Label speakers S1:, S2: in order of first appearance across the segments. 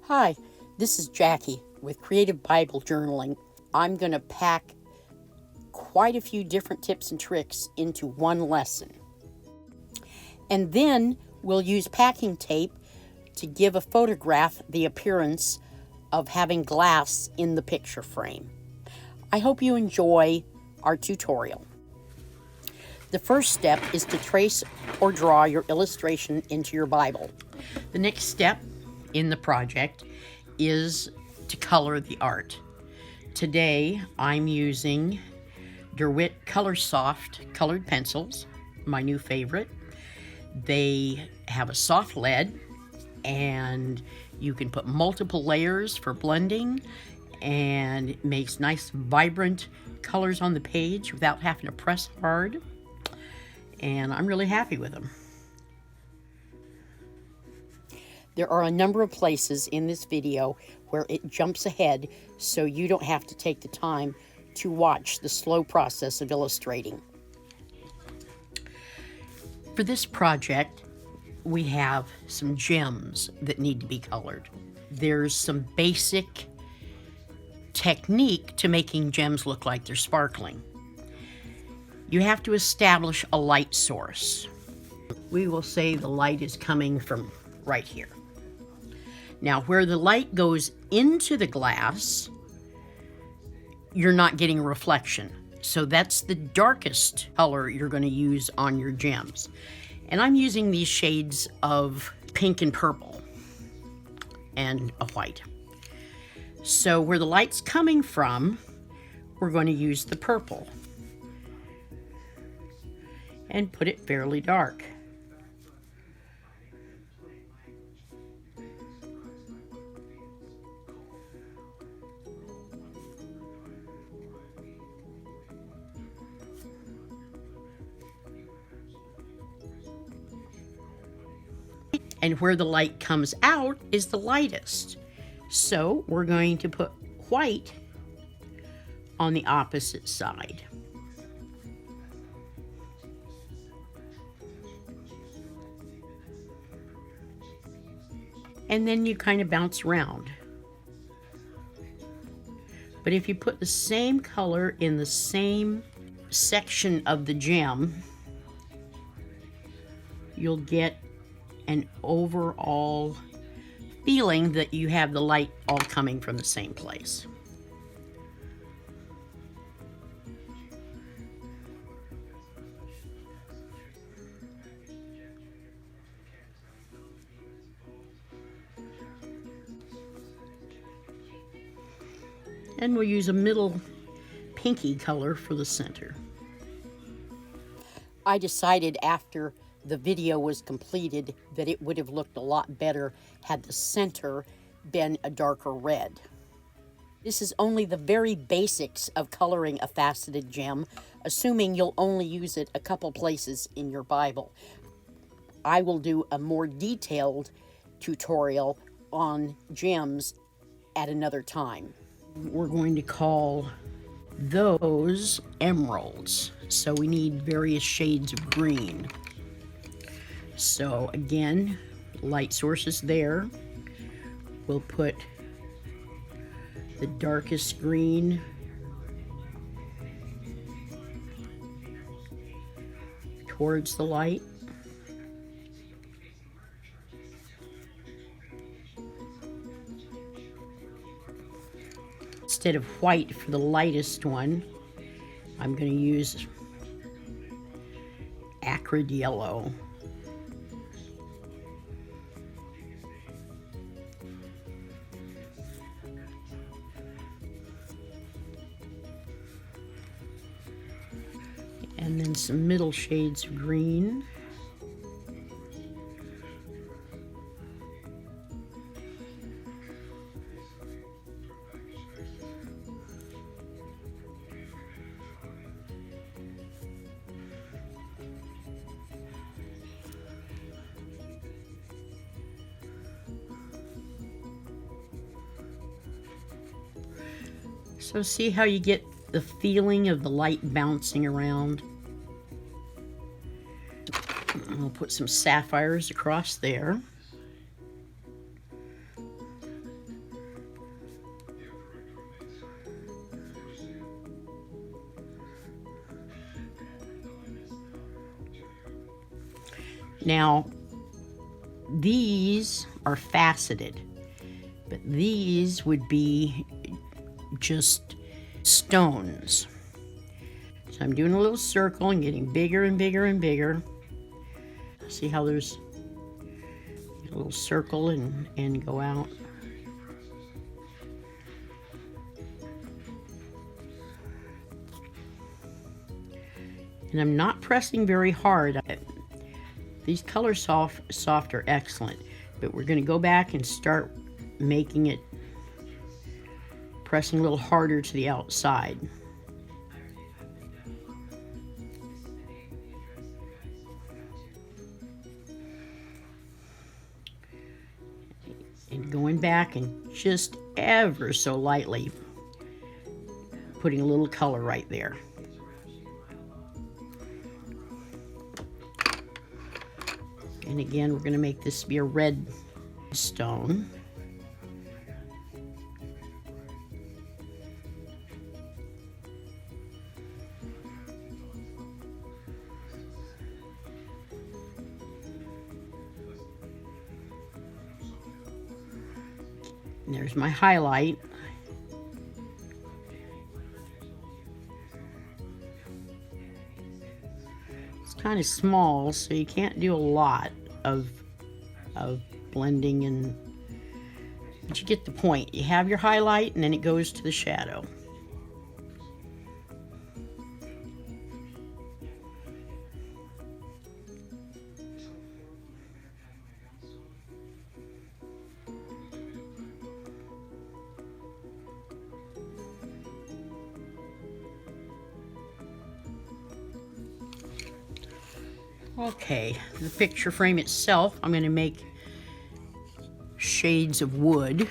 S1: Hi, this is Jackie with Creative Bible Journaling. I'm going to pack quite a few different tips and tricks into one lesson. And then we'll use packing tape to give a photograph the appearance of having glass in the picture frame. I hope you enjoy our tutorial. The first step is to trace or draw your illustration into your Bible. The next step in the project is to color the art. Today I'm using DeWitt Color Soft colored pencils, my new favorite. They have a soft lead and you can put multiple layers for blending, and it makes nice vibrant colors on the page without having to press hard, and I'm really happy with them. There are a number of places in this video where it jumps ahead so you don't have to take the time to watch the slow process of illustrating. For this project, we have some gems that need to be colored. There's some basic technique to making gems look like they're sparkling. You have to establish a light source. We will say the light is coming from right here. Now, where the light goes into the glass, you're not getting a reflection. So that's the darkest color you're going to use on your gems. And I'm using these shades of pink and purple and a white. So where the light's coming from, we're going to use the purple and put it fairly dark. And where the light comes out is the lightest. So we're going to put white on the opposite side. And then you kind of bounce around. But if you put the same color in the same section of the gem, you'll get an overall feeling that you have the light all coming from the same place. And we'll use a middle pinky color for the center. I decided after the video was completed that it would have looked a lot better had the center been a darker red. This is only the very basics of coloring a faceted gem, assuming you'll only use it a couple places in your Bible. I will do a more detailed tutorial on gems at another time. We're going to call those emeralds, so we need various shades of green. So again, light sources there. We'll put the darkest green towards the light. Instead of white for the lightest one, I'm going to use acrid yellow. And then some middle shades of green. So see how you get the feeling of the light bouncing around? We'll put some sapphires across there. Now, these are faceted, but these would be just stones. So I'm doing a little circle and getting bigger and bigger and bigger. See how there's a little circle and go out. And I'm not pressing very hard. These color soft are excellent, but we're going to go back and start making it, pressing a little harder to the outside. And going back and just ever so lightly putting a little color right there. And again, we're going to make this be a red stone. And there's my highlight. It's kind of small, so you can't do a lot of blending, but you get the point. You have your highlight and then it goes to the shadow. Okay, the picture frame itself, I'm going to make shades of wood.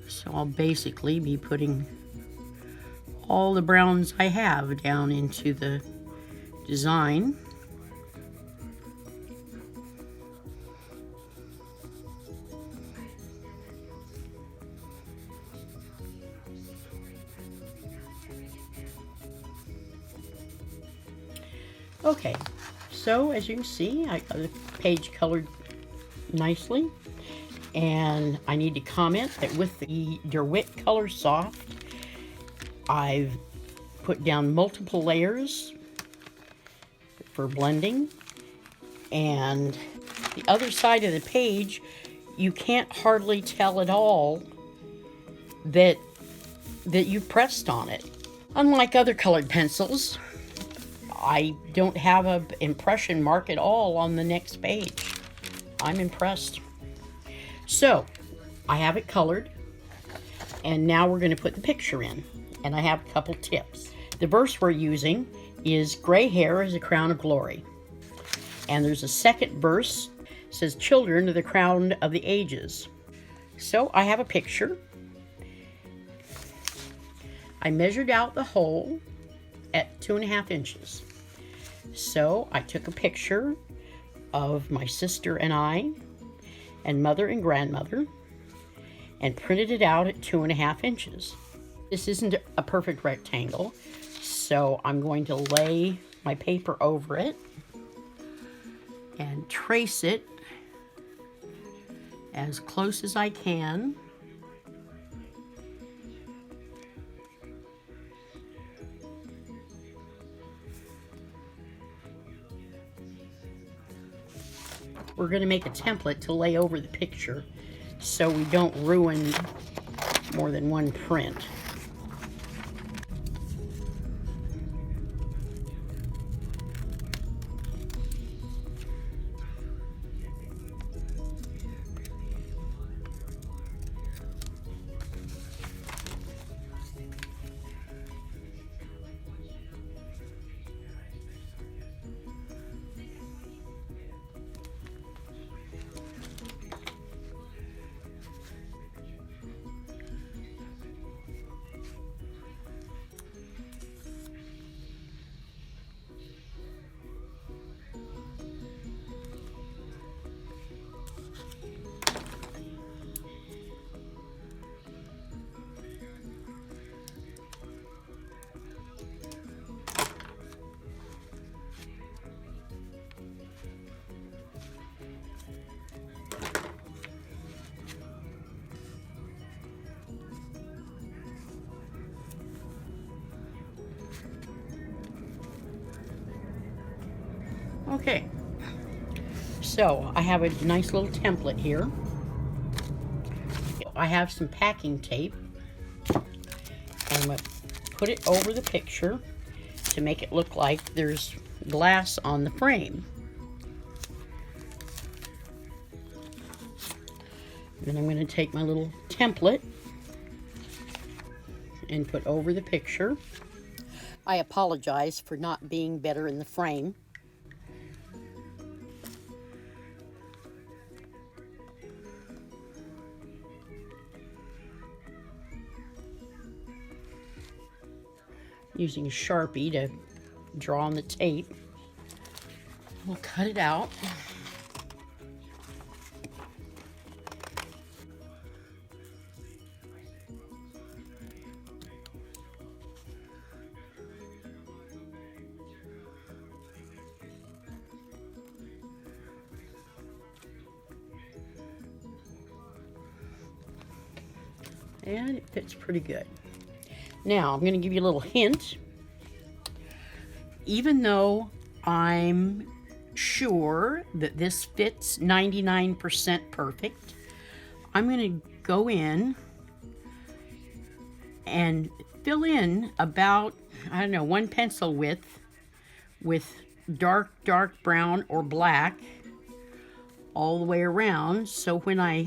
S1: So I'll basically be putting all the browns I have down into the design. Okay, so as you can see, I got the page colored nicely, and I need to comment that with the DeWitt Color Soft, I've put down multiple layers for blending, and the other side of the page, you can't hardly tell at all that you pressed on it. Unlike other colored pencils, I don't have an impression mark at all on the next page. I'm impressed. So, I have it colored, and now we're going to put the picture in, and I have a couple tips. The verse we're using is "Gray hair is a crown of glory," and there's a second verse that says "Children are the crown of the ages." So, I have a picture. I measured out the hole at 2.5 inches. So I took a picture of my sister and I, and mother and grandmother, and printed it out at 2.5 inches. This isn't a perfect rectangle, so I'm going to lay my paper over it and trace it as close as I can. We're going to make a template to lay over the picture so we don't ruin more than one print. Okay, so I have a nice little template here. I have some packing tape, and I'm going to put it over the picture to make it look like there's glass on the frame. Then I'm going to take my little template and put over the picture. I apologize for not being better in the frame. Using a Sharpie to draw on the tape. We'll cut it out. And it fits pretty good. Now, I'm going to give you a little hint. Even though I'm sure that this fits 99% perfect, I'm going to go in and fill in about, I don't know, 1 pencil width with dark brown or black all the way around. So when I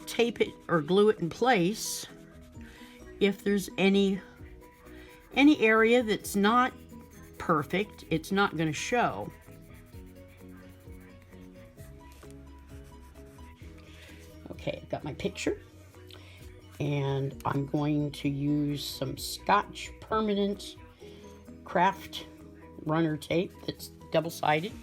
S1: tape it or glue it in place, if there's any area that's not perfect, it's not going to show. Okay, I've got my picture, and I'm going to use some Scotch Permanent Craft runner tape that's double-sided.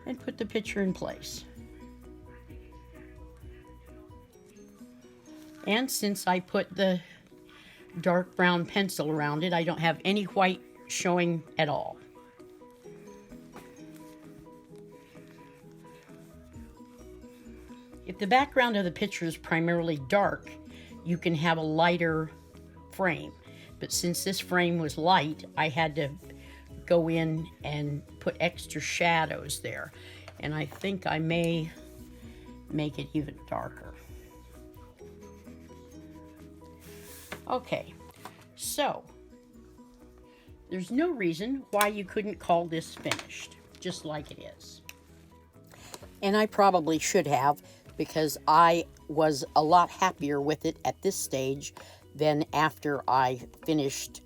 S1: And put the picture in place. And since I put the dark brown pencil around it, I don't have any white showing at all. If the background of the picture is primarily dark, you can have a lighter frame. But since this frame was light, I had to go in and put extra shadows there. And I think I may make it even darker. Okay, so there's no reason why you couldn't call this finished, just like it is. And I probably should have, because I was a lot happier with it at this stage than after I finished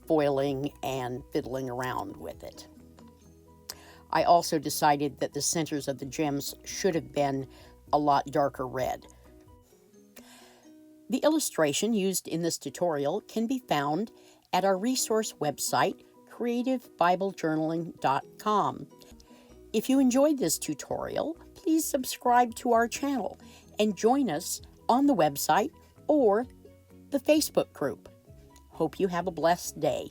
S1: foiling and fiddling around with it. I also decided that the centers of the gems should have been a lot darker red. The illustration used in this tutorial can be found at our resource website, creativebiblejournaling.com. If you enjoyed this tutorial, please subscribe to our channel and join us on the website or the Facebook group. Hope you have a blessed day.